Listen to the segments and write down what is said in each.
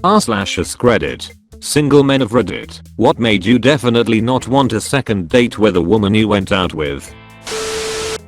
r/AskReddit. Single men of Reddit. What made you definitely not want a second date with a woman you went out with?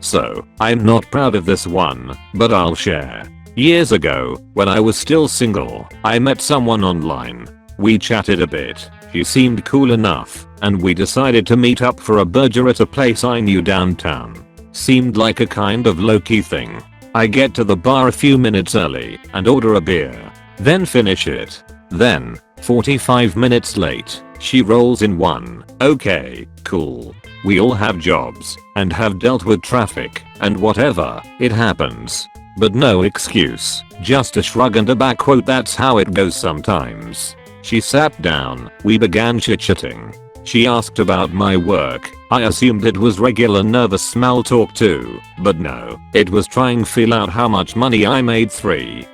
So, I'm not proud of this one, but I'll share. Years ago, when I was still single, I met someone online. We chatted a bit, she seemed cool enough, and we decided to meet up for a burger at a place I knew downtown. Seemed like a kind of low-key thing. I get to the bar a few minutes early and order a beer, then finish it. Then, 45 minutes late, she rolls in one. Okay, cool. We all have jobs and have dealt with traffic and whatever, it happens. But no excuse, just a shrug and a back quote, that's how it goes sometimes. She sat down, we began chit-chatting. She asked about my work. I assumed it was regular nervous small talk too, but no, it was trying to feel out how much money I made.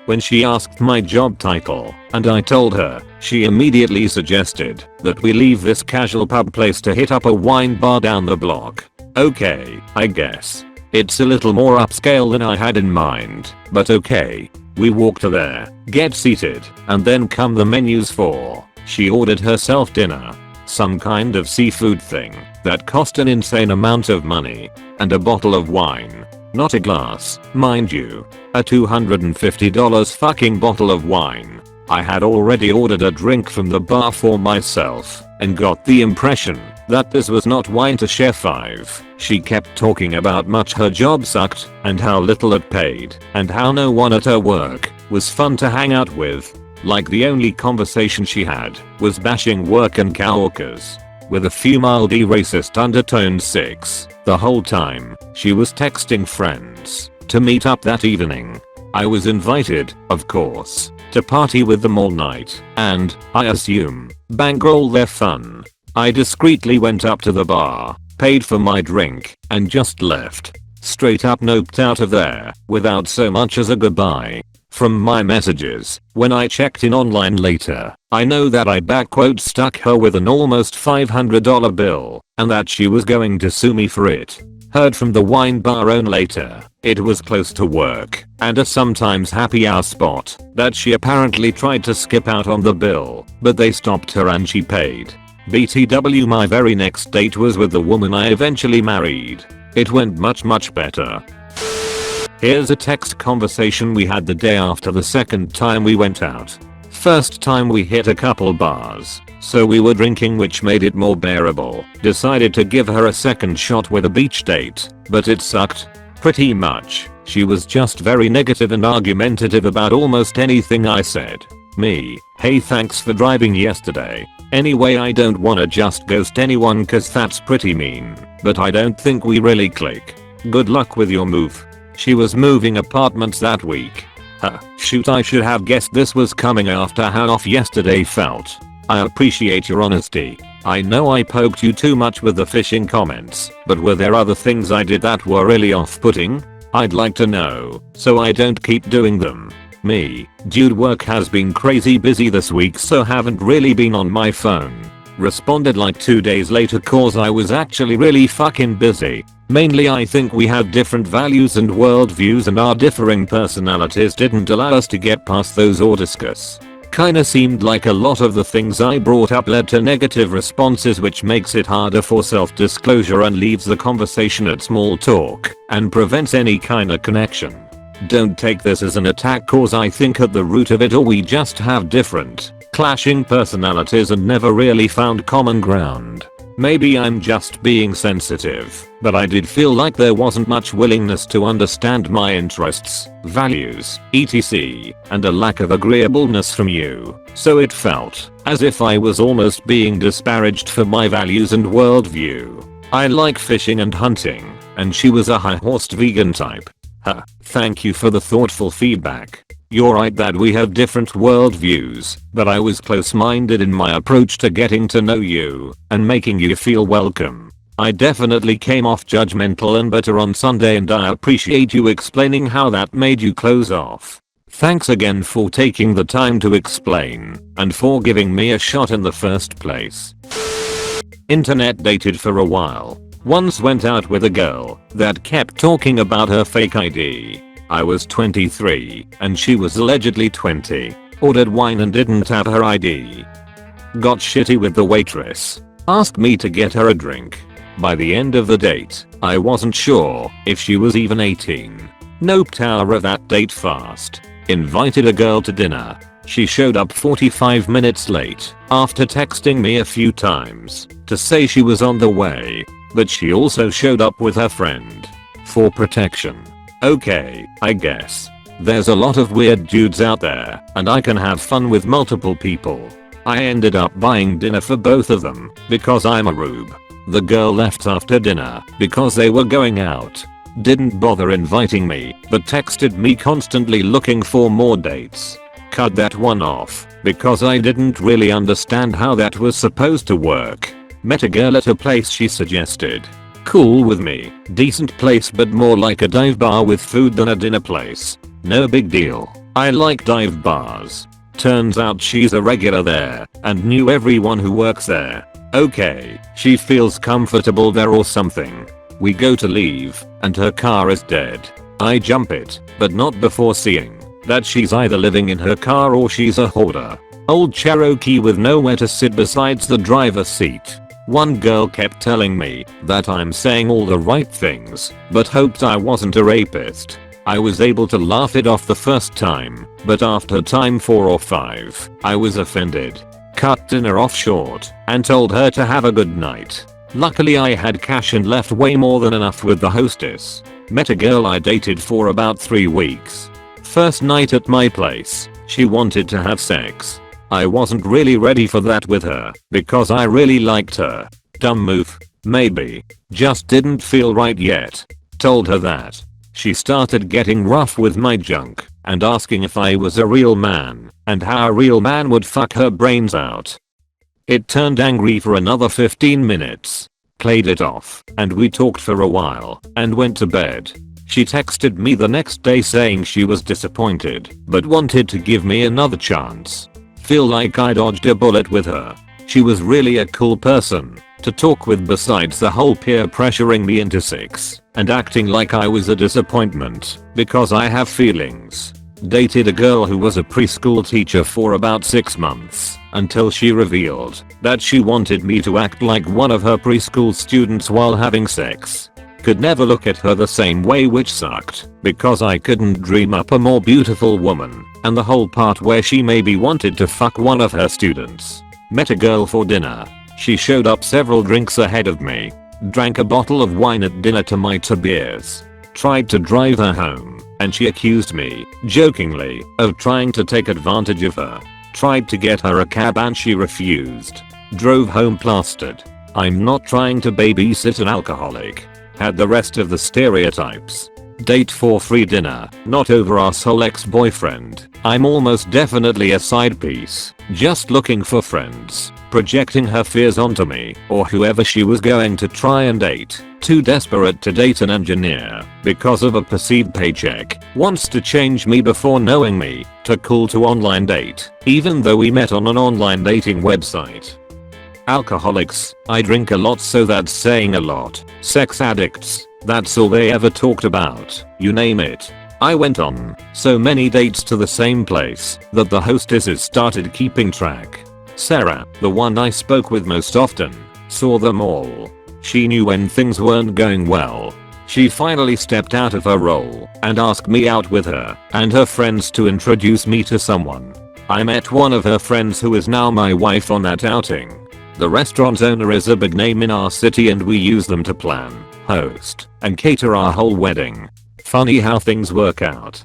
When she asked my job title, and I told her, she immediately suggested that we leave this casual pub place to hit up a wine bar down the block. Okay, I guess. It's a little more upscale than I had in mind, but okay. We walk to there, get seated, and then come the menus for. She ordered herself dinner. Some kind of seafood thing that cost an insane amount of money, and a bottle of wine. Not a glass, mind you. A $250 fucking bottle of wine. I had already ordered a drink from the bar for myself, and got the impression that this was not wine to share. 5. She kept talking about much her job sucked, and how little it paid, and how no one at her work was fun to hang out with. Like the only conversation she had was bashing work and coworkers, with a few mildly racist undertones. 6. The whole time, she was texting friends to meet up that evening. I was invited, of course, to party with them all night, and, I assume, bankroll their fun. I discreetly went up to the bar, paid for my drink, and just left. Straight up noped out of there, without so much as a goodbye. From my messages, when I checked in online later, I know that I backquote stuck her with an almost $500 bill, and that she was going to sue me for it. Heard from the wine bar owner later, it was close to work, and a sometimes happy hour spot, that she apparently tried to skip out on the bill, but they stopped her and she paid. BTW, my very next date was with the woman I eventually married. It went much better. Here's a text conversation we had the day after the second time we went out. First time we hit a couple bars, so we were drinking, which made it more bearable. Decided to give her a second shot with a beach date, but it sucked. Pretty much. She was just very negative and argumentative about almost anything I said. Me, hey, thanks for driving yesterday. Anyway, I don't wanna just ghost anyone cause that's pretty mean, but I don't think we really click. Good luck with your move. She was moving apartments that week. Shoot, I should have guessed this was coming after how off yesterday felt. I appreciate your honesty. I know I poked you too much with the fishing comments, but were there other things I did that were really off-putting? I'd like to know, so I don't keep doing them. Me, dude, work has been crazy busy this week, so haven't really been on my phone. Responded like 2 days later cause I was actually really fucking busy. Mainly I think we had different values and worldviews, and our differing personalities didn't allow us to get past those or discuss. Kinda seemed like a lot of the things I brought up led to negative responses, which makes it harder for self-disclosure and leaves the conversation at small talk and prevents any kinda connection. Don't take this as an attack cause I think at the root of it all we just have different, clashing personalities and never really found common ground. Maybe I'm just being sensitive, but I did feel like there wasn't much willingness to understand my interests, values, etc., and a lack of agreeableness from you, so it felt as if I was almost being disparaged for my values and worldview. I like fishing and hunting, and she was a high-horsed vegan type. Thank you for the thoughtful feedback. You're right that we have different worldviews, but I was close-minded in my approach to getting to know you and making you feel welcome. I definitely came off judgmental and bitter on Sunday, and I appreciate you explaining how that made you close off. Thanks again for taking the time to explain and for giving me a shot in the first place. Internet dated for a while. Once went out with a girl that kept talking about her fake ID. I was 23 and she was allegedly 20. Ordered wine and didn't have her ID. Got shitty with the waitress. Asked me to get her a drink. By the end of the date, I wasn't sure if she was even 18. Noped out of that date fast. Invited a girl to dinner. She showed up 45 minutes late after texting me a few times to say she was on the way, but she also showed up with her friend for protection. Okay, I guess. There's a lot of weird dudes out there and I can have fun with multiple people. I ended up buying dinner for both of them because I'm a rube. The girl left after dinner because they were going out. Didn't bother inviting me but texted me constantly looking for more dates. Cut that one off because I didn't really understand how that was supposed to work. Met a girl at a place she suggested. Cool with me. Decent place but more like a dive bar with food than a dinner place. No big deal. I like dive bars. Turns out she's a regular there and knew everyone who works there. Okay, she feels comfortable there or something. We go to leave and her car is dead. I jump it, but not before seeing that she's either living in her car or she's a hoarder. Old Cherokee with nowhere to sit besides the driver's seat. One girl kept telling me that I'm saying all the right things, but hoped I wasn't a rapist. I was able to laugh it off the first time, but after time 4 or 5, I was offended. Cut dinner off short and told her to have a good night. Luckily I had cash and left way more than enough with the hostess. Met a girl I dated for about 3 weeks. First night at my place, she wanted to have sex. I wasn't really ready for that with her because I really liked her. Dumb move, maybe. Just didn't feel right yet. Told her that. She started getting rough with my junk and asking if I was a real man and how a real man would fuck her brains out. It turned angry for another 15 minutes. Played it off and we talked for a while and went to bed. She texted me the next day saying she was disappointed but wanted to give me another chance. Feel like I dodged a bullet with her. She was really a cool person to talk with besides the whole peer pressuring me into sex and acting like I was a disappointment because I have feelings. Dated a girl who was a preschool teacher for about 6 months until she revealed that she wanted me to act like one of her preschool students while having sex. Could never look at her the same way, which sucked because I couldn't dream up a more beautiful woman, and the whole part where she maybe wanted to fuck one of her students. Met a girl for dinner. She showed up several drinks ahead of me. Drank a bottle of wine at dinner to my 2 beers. Tried to drive her home and she accused me, jokingly, of trying to take advantage of her. Tried to get her a cab and she refused. Drove home plastered. I'm not trying to babysit an alcoholic. Had the rest of the stereotypes. Date for free dinner, not over asshole ex-boyfriend. I'm almost definitely a side piece, just looking for friends, projecting her fears onto me or whoever she was going to try and date. Too desperate to date an engineer because of a perceived paycheck. Wants to change me before knowing me. To cool to online date, even though we met on an online dating website. Alcoholics, I drink a lot so that's saying a lot. Sex addicts, that's all they ever talked about, you name it. I went on so many dates to the same place that the hostesses started keeping track. Sarah, the one I spoke with most often, saw them all. She knew when things weren't going well. She finally stepped out of her role and asked me out with her and her friends to introduce me to someone. I met one of her friends who is now my wife on that outing. The restaurant owner is a big name in our city and we use them to plan, host, and cater our whole wedding. Funny how things work out.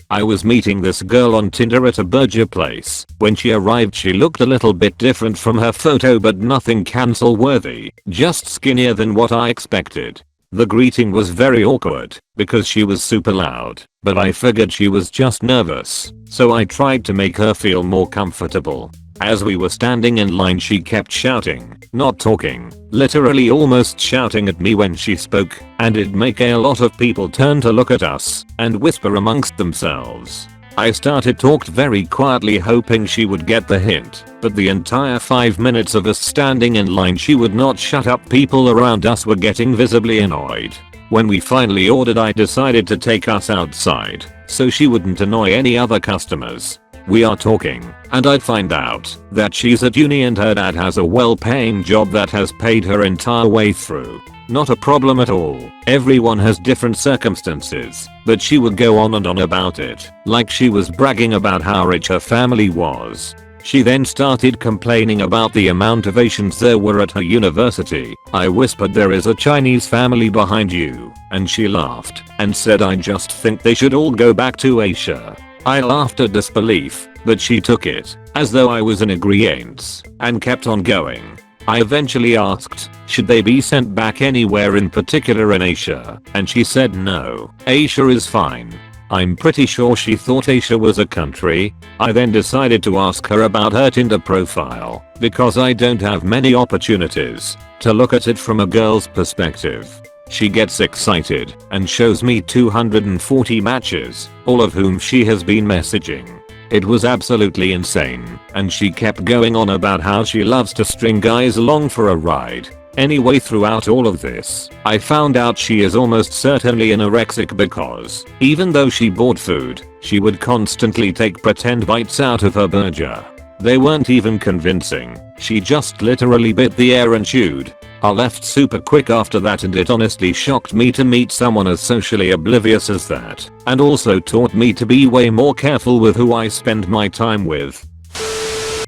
I was meeting this girl on Tinder at a burger place. When she arrived she looked a little bit different from her photo but nothing cancel worthy, just skinnier than what I expected. The greeting was very awkward because she was super loud, but I figured she was just nervous, so I tried to make her feel more comfortable. As we were standing in line she kept shouting, not talking, literally almost shouting at me when she spoke, and it'd make a lot of people turn to look at us and whisper amongst themselves. I started talked very quietly hoping she would get the hint, but the entire 5 minutes of us standing in line she would not shut up. People around us were getting visibly annoyed. When we finally ordered I decided to take us outside so she wouldn't annoy any other customers. We are talking, and I'd find out that she's at uni and her dad has a well-paying job that has paid her entire way through. Not a problem at all. Everyone has different circumstances, but she would go on and on about it, like she was bragging about how rich her family was. She then started complaining about the amount of Asians there were at her university. I whispered, there is a Chinese family behind you, and she laughed and said, I just think they should all go back to Asia. I laughed at disbelief, but she took it as though I was in agreeance and kept on going. I eventually asked, should they be sent back anywhere in particular in Asia, and she said no, Asia is fine. I'm pretty sure she thought Asia was a country. I then decided to ask her about her Tinder profile, because I don't have many opportunities to look at it from a girl's perspective. She gets excited and shows me 240 matches, all of whom she has been messaging. It was absolutely insane, and she kept going on about how she loves to string guys along for a ride. Anyway, throughout all of this, I found out she is almost certainly anorexic because, even though she bought food, she would constantly take pretend bites out of her burger. They weren't even convincing, she just literally bit the air and chewed. I left super quick after that, and it honestly shocked me to meet someone as socially oblivious as that, and also taught me to be way more careful with who I spend my time with.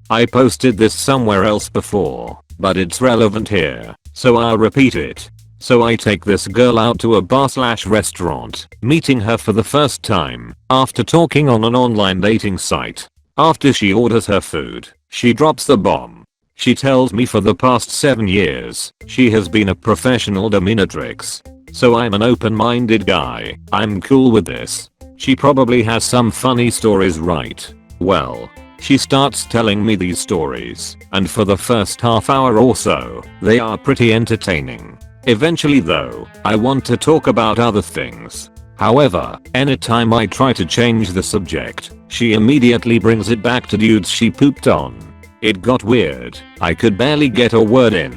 I posted this somewhere else before, but it's relevant here, so I'll repeat it. So I take this girl out to a bar/restaurant, meeting her for the first time after talking on an online dating site. After she orders her food, she drops the bomb. She tells me for the past 7 years, she has been a professional dominatrix. So I'm an open-minded guy, I'm cool with this. She probably has some funny stories, right? Well, she starts telling me these stories, and for the first half hour or so, they are pretty entertaining. Eventually though, I want to talk about other things. However, anytime I try to change the subject, she immediately brings it back to dudes she pooped on. It got weird. I could barely get a word in.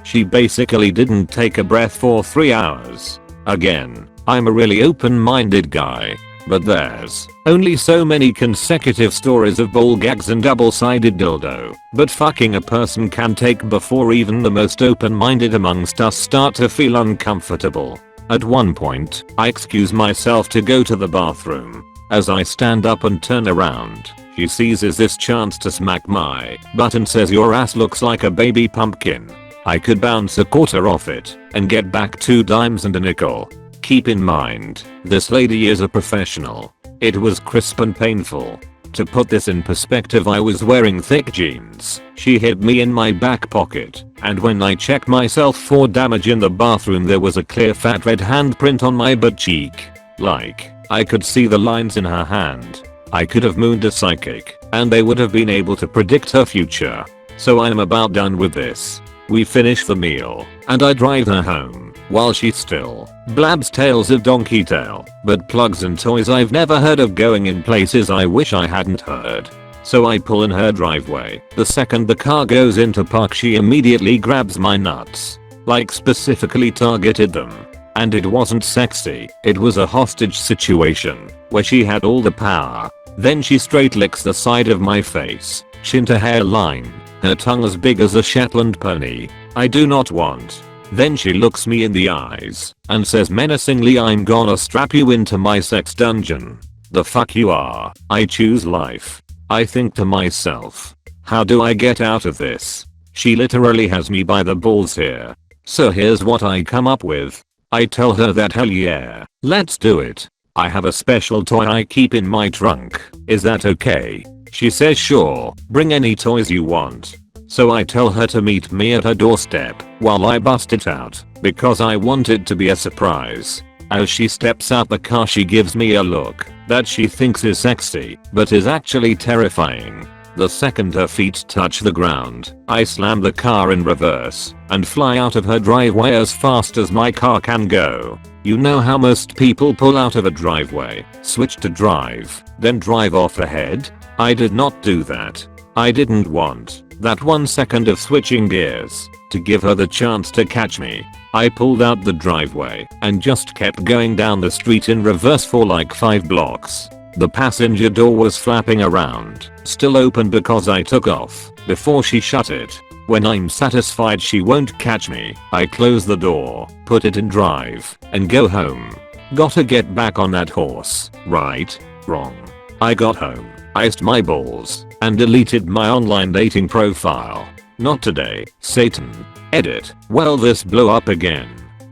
She basically didn't take a breath for 3 hours. Again, I'm a really open-minded guy, but there's only so many consecutive stories of ball gags and double-sided dildo but fucking a person can take before even the most open-minded amongst us start to feel uncomfortable. At one point, I excuse myself to go to the bathroom. As I stand up and turn around, she seizes this chance to smack my butt and says, your ass looks like a baby pumpkin. I could bounce a quarter off it and get back 2 dimes and a nickel. Keep in mind, this lady is a professional. It was crisp and painful. To put this in perspective, I was wearing thick jeans. She hit me in my back pocket, and when I checked myself for damage in the bathroom, there was a clear fat red handprint on my butt cheek. Like, I could see the lines in her hand. I could have mooned a psychic, and they would have been able to predict her future. So I'm about done with this. We finish the meal, and I drive her home, while she still blabs tales of donkey tail, but plugs and toys I've never heard of going in places I wish I hadn't heard. So I pull in her driveway. The second the car goes into park, she immediately grabs my nuts. Like, specifically targeted them. And it wasn't sexy, it was a hostage situation, where she had all the power. Then she straight licks the side of my face, chin to hairline, her tongue as big as a Shetland pony. I do not want. Then she looks me in the eyes and says menacingly, I'm gonna strap you into my sex dungeon. The fuck you are. I choose life. I think to myself, how do I get out of this? She literally has me by the balls here. So here's what I come up with. I tell her that hell yeah, let's do it. I have a special toy I keep in my trunk. Is that okay? She says sure, bring any toys you want. So I tell her to meet me at her doorstep while I bust it out, because I want it to be a surprise. As she steps out the car, she gives me a look that she thinks is sexy, but is actually terrifying. The second her feet touch the ground, I slam the car in reverse and fly out of her driveway as fast as my car can go. You know how most people pull out of a driveway, switch to drive, then drive off ahead? I did not do that. I didn't want that 1 second of switching gears to give her the chance to catch me. I pulled out the driveway and just kept going down the street in reverse for like 5 blocks. The passenger door was flapping around, still open because I took off before she shut it. When I'm satisfied she won't catch me, I close the door, put it in drive, and go home. Gotta get back on that horse, right? Wrong. I got home, iced my balls, and deleted my online dating profile. Not today, Satan. Edit. Well, this blew up again.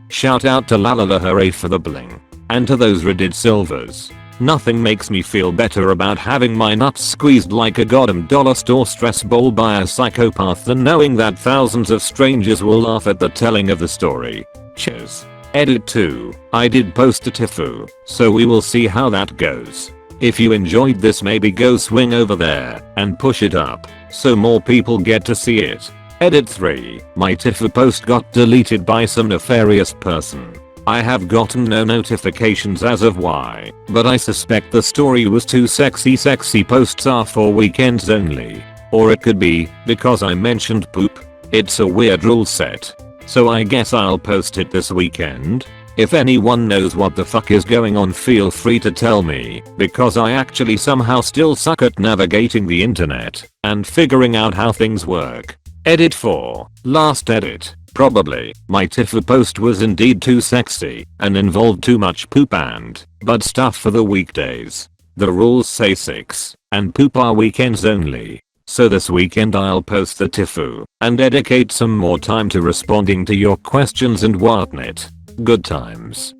Shout out to Lalala hooray for the bling. And to those Reddit silvers. Nothing makes me feel better about having my nuts squeezed like a goddamn dollar store stress ball by a psychopath than knowing that thousands of strangers will laugh at the telling of the story. Cheers. Edit 2. I did post a Tifu, so we will see how that goes. If you enjoyed this, maybe go swing over there and push it up so more people get to see it. Edit 3. My Tifu post got deleted by some nefarious person. I have gotten no notifications as of why, but I suspect the story was too sexy. Sexy posts are for weekends only. Or it could be because I mentioned poop. It's a weird rule set. So I guess I'll post it this weekend. If anyone knows what the fuck is going on, feel free to tell me, because I actually somehow still suck at navigating the internet and figuring out how things work. Edit 4. Last edit. Probably, my Tifu post was indeed too sexy and involved too much poop and butt stuff for the weekdays. The rules say 6 and poop are weekends only. So this weekend I'll post the Tifu and dedicate some more time to responding to your questions and whatnot. Good times.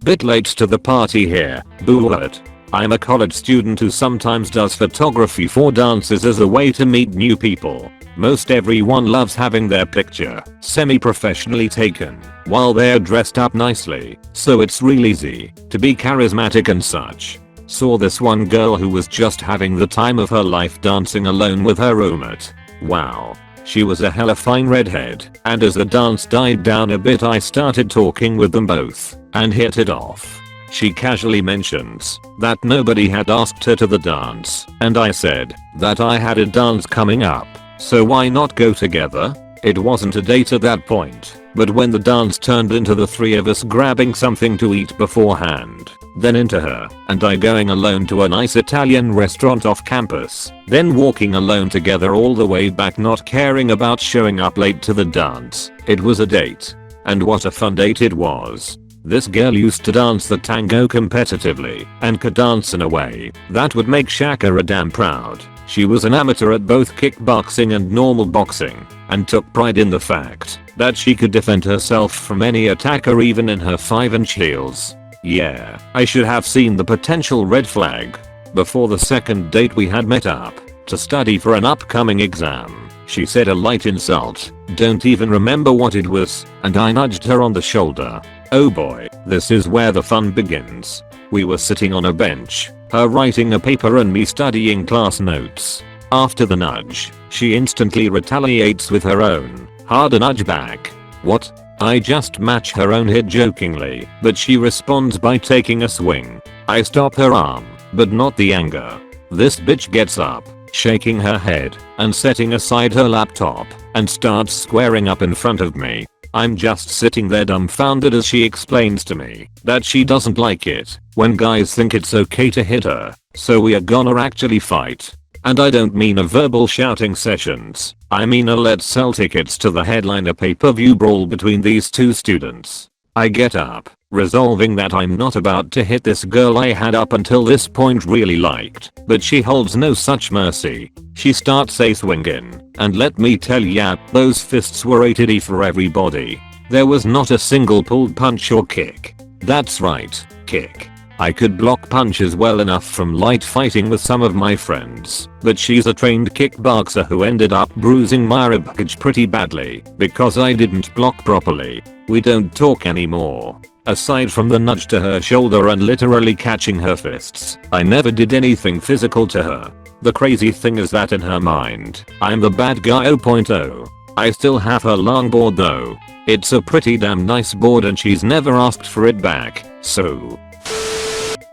Bit late to the party here, boo what. I'm a college student who sometimes does photography for dances as a way to meet new people. Most everyone loves having their picture semi-professionally taken while they're dressed up nicely, so it's real easy to be charismatic and such. Saw this one girl who was just having the time of her life dancing alone with her roommate. Wow. She was a hella fine redhead, and as the dance died down a bit I started talking with them both and hit it off. She casually mentions that nobody had asked her to the dance, and I said that I had a dance coming up, so why not go together? It wasn't a date at that point, but when the dance turned into the three of us grabbing something to eat beforehand, then into her and I going alone to a nice Italian restaurant off campus, then walking alone together all the way back, not caring about showing up late to the dance. It was a date. And what a fun date it was. This girl used to dance the tango competitively and could dance in a way that would make Shaka a damn proud. She was an amateur at both kickboxing and normal boxing and took pride in the fact that she could defend herself from any attacker even in her 5-inch heels. Yeah, I should have seen the potential red flag. Before the second date we had met up to study for an upcoming exam. She said a light insult, don't even remember what it was, and I nudged her on the shoulder. Oh boy, this is where the fun begins. We were sitting on a bench, her writing a paper and me studying class notes. After the nudge, she instantly retaliates with her own harder nudge back. What? I just match her own hit jokingly, but she responds by taking a swing. I stop her arm, but not the anger. This bitch gets up, shaking her head and setting aside her laptop, and starts squaring up in front of me. I'm just sitting there dumbfounded as she explains to me that she doesn't like it when guys think it's okay to hit her, so we are gonna actually fight. And I don't mean a verbal shouting sessions, I mean a let's sell tickets to the headliner pay-per-view brawl between these two students. I get up, resolving that I'm not about to hit this girl I had up until this point really liked, but she holds no such mercy. She starts a swinging, and let me tell ya, those fists were rated E for everybody. There was not a single pulled punch or kick. That's right, kick. I could block punches well enough from light fighting with some of my friends, but she's a trained kickboxer who ended up bruising my ribcage pretty badly because I didn't block properly. We don't talk anymore. Aside from the nudge to her shoulder and literally catching her fists, I never did anything physical to her. The crazy thing is that in her mind, I'm the bad guy 0.0. I still have her longboard though. It's a pretty damn nice board and she's never asked for it back, so.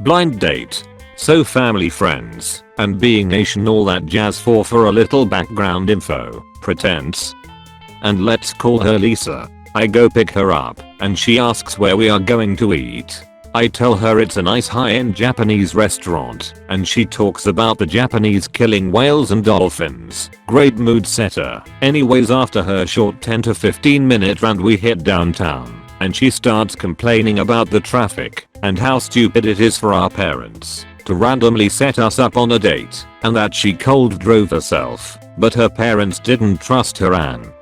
Blind date. So family, friends, and being Asian, all that jazz. For a little background info, pretense. And let's call her Lisa. I go pick her up and she asks where we are going to eat. I tell her it's a nice high-end Japanese restaurant, and she talks about the Japanese killing whales and dolphins. Great mood setter. Anyways, after her short 10 to 15 minute rant we hit downtown, and she starts complaining about the traffic and how stupid it is for our parents to randomly set us up on a date, and that she cold drove herself, but her parents didn't trust her and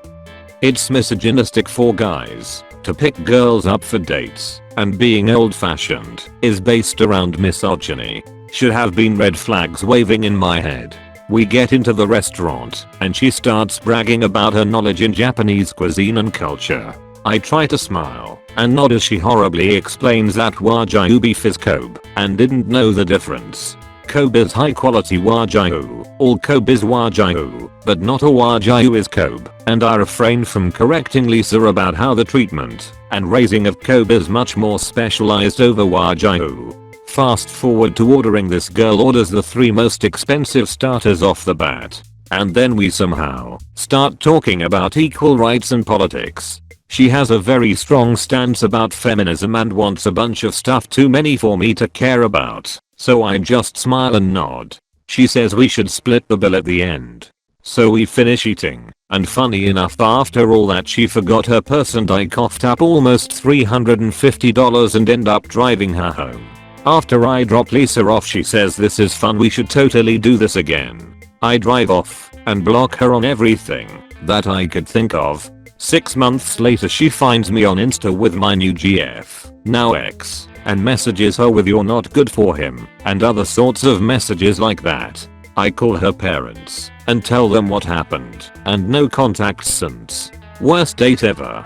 it's misogynistic for guys to pick girls up for dates, and being old-fashioned is based around misogyny. Should have been red flags waving in my head. We get into the restaurant, and she starts bragging about her knowledge in Japanese cuisine and culture. I try to smile and nod as she horribly explains that Wagyu beef is Kobe, and didn't know the difference. Kobe is high quality Wagyu. All Kobe is Wagyu, but not all Wagyu is Kobe, and I refrained from correcting Lisa about how the treatment and raising of Kobe is much more specialized over Wagyu. Fast forward to ordering. This girl orders the 3 most expensive starters off the bat, and then we somehow start talking about equal rights and politics. She has a very strong stance about feminism and wants a bunch of stuff too many for me to care about, so I just smile and nod. She says we should split the bill at the end. So we finish eating, and funny enough, after all that, she forgot her purse and I coughed up almost $350 and end up driving her home. After I drop Lisa off, she says this is fun, we should totally do this again. I drive off and block her on everything that I could think of. 6 months later she finds me on Insta with my new GF, now ex, and messages her with "you're not good for him" and other sorts of messages like that. I call her parents and tell them what happened, and no contact since. Worst date ever.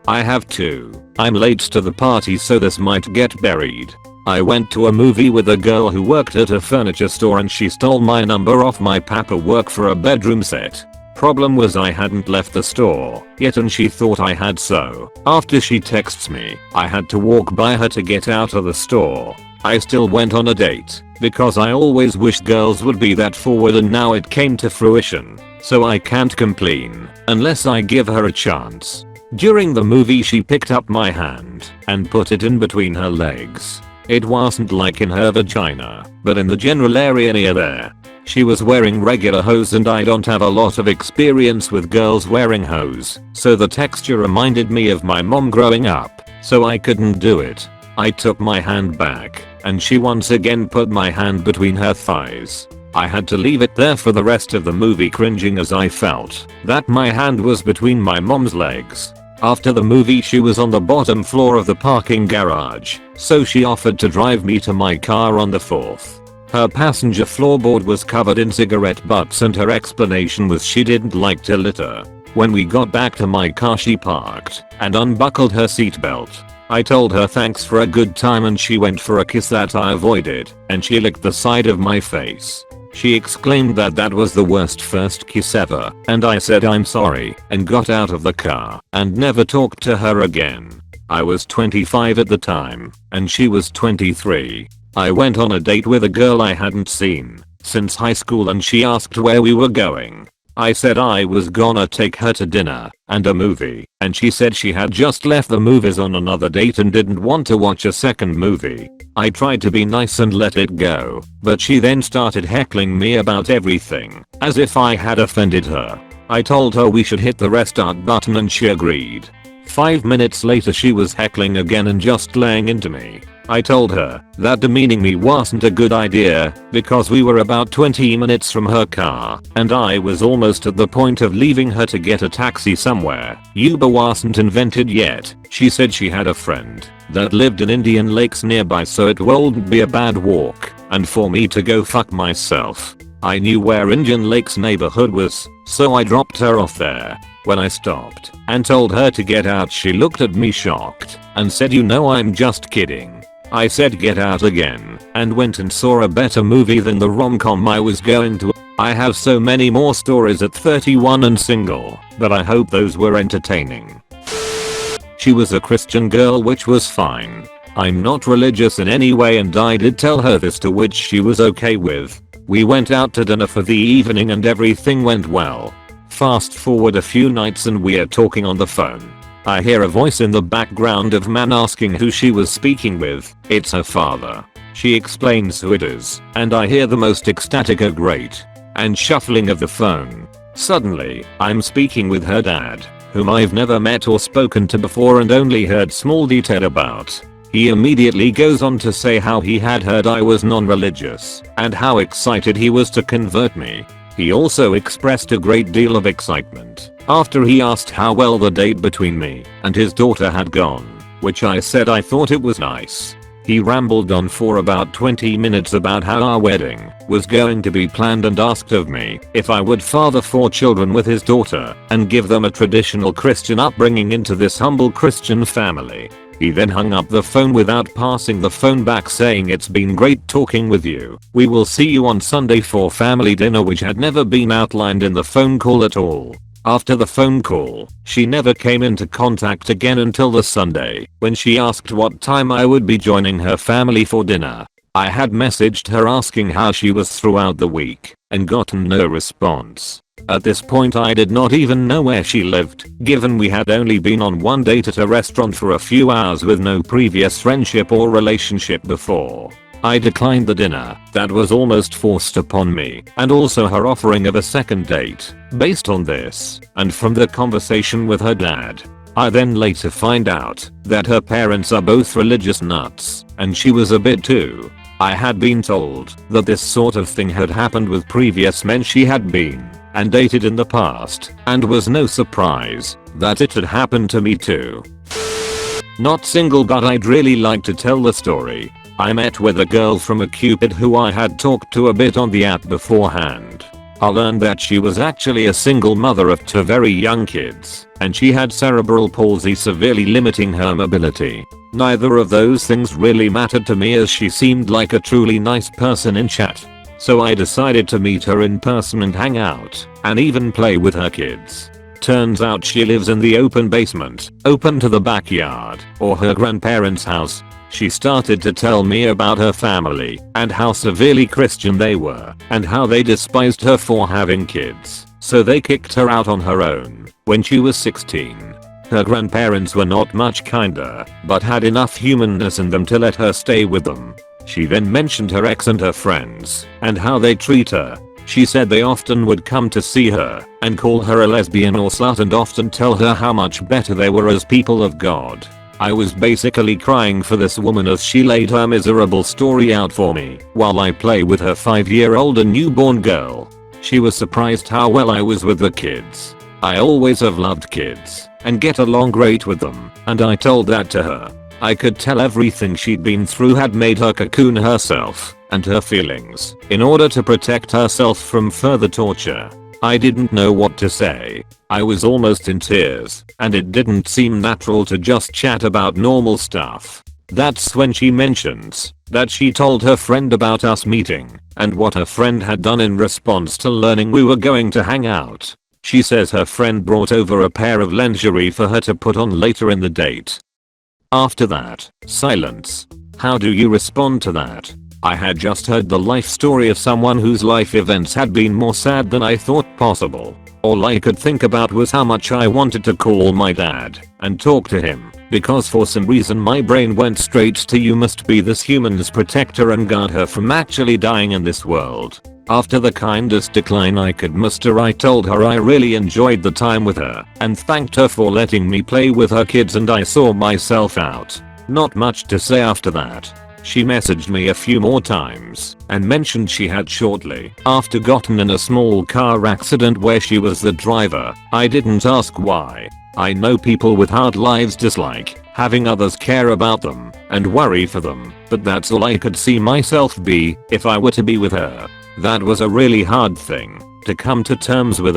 I have 2. I'm late to the party, so this might get buried. I went to a movie with a girl who worked at a furniture store, and she stole my number off my paperwork for a bedroom set. Problem was I hadn't left the store yet, and she thought I had, so after she texts me, I had to walk by her to get out of the store. I still went on a date because I always wished girls would be that forward, and now it came to fruition, so I can't complain unless I give her a chance. During the movie she picked up my hand and put it in between her legs. It wasn't like in her vagina, but in the general area near there. She was wearing regular hose, and I don't have a lot of experience with girls wearing hose, so the texture reminded me of my mom growing up, so I couldn't do it. I took my hand back, and she once again put my hand between her thighs. I had to leave it there for the rest of the movie, cringing as I felt that my hand was between my mom's legs. After the movie she was on the bottom floor of the parking garage, so she offered to drive me to my car on the 4th. Her passenger floorboard was covered in cigarette butts, and her explanation was she didn't like to litter. When we got back to my car she parked and unbuckled her seatbelt. I told her thanks for a good time, and she went for a kiss that I avoided, and she licked the side of my face. She exclaimed that that was the worst first kiss ever, and I said I'm sorry and got out of the car and never talked to her again. I was 25 at the time, and she was 23. I went on a date with a girl I hadn't seen since high school, and she asked where we were going. I said I was gonna take her to dinner and a movie, and she said she had just left the movies on another date and didn't want to watch a second movie. I tried to be nice and let it go, but she then started heckling me about everything, as if I had offended her. I told her we should hit the restart button, and she agreed. 5 minutes later she was heckling again and just laying into me. I told her that demeaning me wasn't a good idea because we were about 20 minutes from her car, and I was almost at the point of leaving her to get a taxi somewhere. Uber wasn't invented yet. She said she had a friend that lived in Indian Lakes nearby, so it wouldn't be a bad walk, and for me to go fuck myself. I knew where Indian Lakes neighborhood was, so I dropped her off there. When I stopped and told her to get out, she looked at me shocked and said, "You know I'm just kidding." I said get out again and went and saw a better movie than the rom-com I was going to. I have so many more stories at 31 and single, but I hope those were entertaining. She was a Christian girl, which was fine. I'm not religious in any way, and I did tell her this, to which she was okay with. We went out to dinner for the evening and everything went well. Fast forward a few nights and we're talking on the phone. I hear a voice in the background of man asking who she was speaking with. It's her father. She explains who it is, and I hear the most ecstatic "oh great" and shuffling of the phone. Suddenly, I'm speaking with her dad, whom I've never met or spoken to before and only heard small detail about. He immediately goes on to say how he had heard I was non-religious and how excited he was to convert me. He also expressed a great deal of excitement after he asked how well the date between me and his daughter had gone, which I said I thought it was nice. He rambled on for about 20 minutes about how our wedding was going to be planned and asked of me if I would father 4 children with his daughter and give them a traditional Christian upbringing into this humble Christian family. He then hung up the phone without passing the phone back, saying it's been great talking with you. We will see you on Sunday for family dinner, which had never been outlined in the phone call at all. After the phone call, she never came into contact again until the Sunday, when she asked what time I would be joining her family for dinner. I had messaged her asking how she was throughout the week and gotten no response. At this point I did not even know where she lived, given we had only been on one date at a restaurant for a few hours with no previous friendship or relationship before. I declined the dinner that was almost forced upon me, and also her offering of a second date. Based on this, and from the conversation with her dad, I then later find out that her parents are both religious nuts, and she was a bit too. I had been told that this sort of thing had happened with previous men she had been and dated in the past, and was no surprise that it had happened to me too. Not single, but I'd really like to tell the story. I met with a girl from a Cupid who I had talked to a bit on the app beforehand. I learned that she was actually a single mother of 2 very young kids, and she had cerebral palsy, severely limiting her mobility. Neither of those things really mattered to me, as she seemed like a truly nice person in chat. So I decided to meet her in person and hang out, and even play with her kids. Turns out she lives in the open basement, open to the backyard, or her grandparents' house. She started to tell me about her family and how severely Christian they were and how they despised her for having kids, so they kicked her out on her own when she was 16. Her grandparents were not much kinder, but had enough humanness in them to let her stay with them. She then mentioned her ex and her friends and how they treat her. She said they often would come to see her and call her a lesbian or slut, and often tell her how much better they were as people of God. I was basically crying for this woman as she laid her miserable story out for me while I play with her 5-year-old and newborn girl. She was surprised how well I was with the kids. I always have loved kids and get along great with them, and I told that to her. I could tell everything she'd been through had made her cocoon herself and her feelings in order to protect herself from further torture. I didn't know what to say. I was almost in tears, and it didn't seem natural to just chat about normal stuff. That's when she mentions that she told her friend about us meeting and what her friend had done in response to learning we were going to hang out. She says her friend brought over a pair of lingerie for her to put on later in the date. After that, silence. How do you respond to that? I had just heard the life story of someone whose life events had been more sad than I thought possible. All I could think about was how much I wanted to call my dad and talk to him, because for some reason my brain went straight to "you must be this human's protector and guard her from actually dying in this world." After the kindest decline I could muster, I told her I really enjoyed the time with her and thanked her for letting me play with her kids, and I saw myself out. Not much to say after that. She messaged me a few more times and mentioned she had shortly after gotten in a small car accident where she was the driver. I didn't ask why. I know people with hard lives dislike having others care about them and worry for them, but that's all I could see myself be if I were to be with her. That was a really hard thing to come to terms with.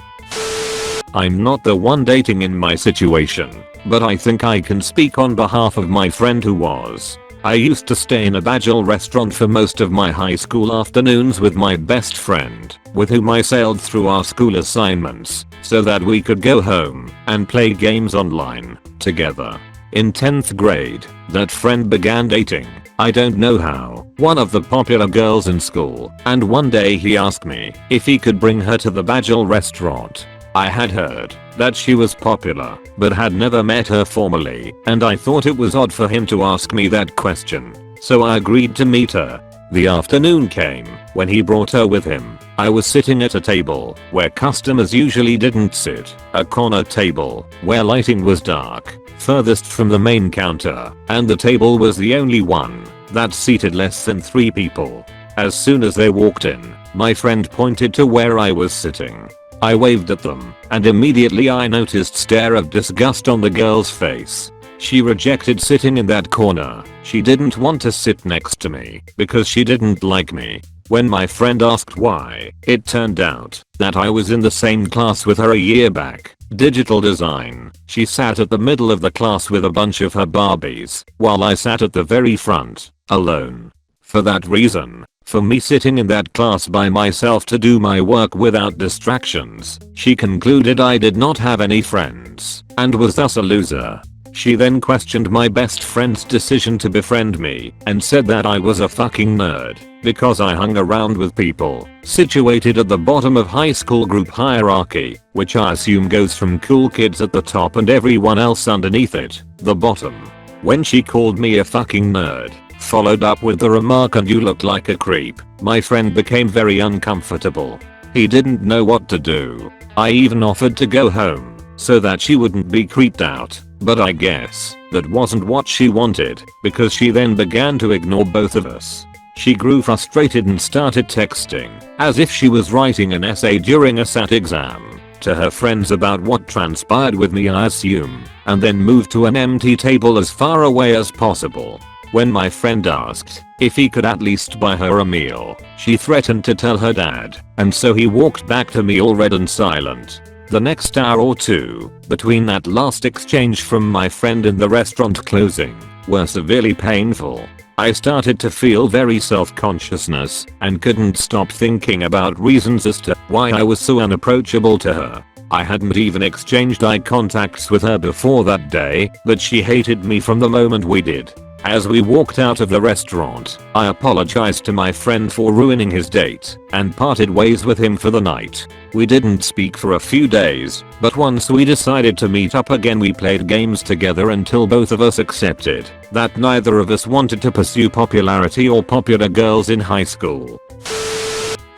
I'm not the one dating in my situation, but I think I can speak on behalf of my friend who was. I used to stay in a bajel restaurant for most of my high school afternoons with my best friend, with whom I sailed through our school assignments so that we could go home and play games online together. In 10th grade, that friend began dating, I don't know how, one of the popular girls in school, and one day he asked me if he could bring her to the bajel restaurant. I had heard that she was popular, but had never met her formally, and I thought it was odd for him to ask me that question, so I agreed to meet her. The afternoon came when he brought her with him. I was sitting at a table where customers usually didn't sit, a corner table where lighting was dark, furthest from the main counter, and the table was the only one that seated less than 3 people. As soon as they walked in, my friend pointed to where I was sitting. I waved at them, and immediately I noticed stare of disgust on the girl's face. She rejected sitting in that corner. She didn't want to sit next to me because she didn't like me. When my friend asked why, it turned out that I was in the same class with her a year back, digital design. She sat at the middle of the class with a bunch of her Barbies, while I sat at the very front, alone. For that reason, for me sitting in that class by myself to do my work without distractions, she concluded I did not have any friends and was thus a loser. She then questioned my best friend's decision to befriend me and said that I was a fucking nerd because I hung around with people situated at the bottom of high school group hierarchy, which I assume goes from cool kids at the top and everyone else underneath it, the bottom. When she called me a fucking nerd, followed up with the remark "and you look like a creep," my friend became very uncomfortable. He didn't know what to do. I even offered to go home so that she wouldn't be creeped out, but I guess that wasn't what she wanted because she then began to ignore both of us. She grew frustrated and started texting as if she was writing an essay during a SAT exam to her friends about what transpired with me, I assume, and then moved to an empty table as far away as possible. When my friend asked if he could at least buy her a meal, she threatened to tell her dad, and so he walked back to me all red and silent. The next hour or two, between that last exchange from my friend and the restaurant closing, were severely painful. I started to feel very self-consciousness and couldn't stop thinking about reasons as to why I was so unapproachable to her. I hadn't even exchanged eye contacts with her before that day, but she hated me from the moment we did. As we walked out of the restaurant, I apologized to my friend for ruining his date and parted ways with him for the night. We didn't speak for a few days, but once we decided to meet up again we played games together until both of us accepted that neither of us wanted to pursue popularity or popular girls in high school.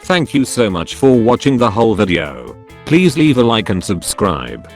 Thank you so much for watching the whole video. Please leave a like and subscribe.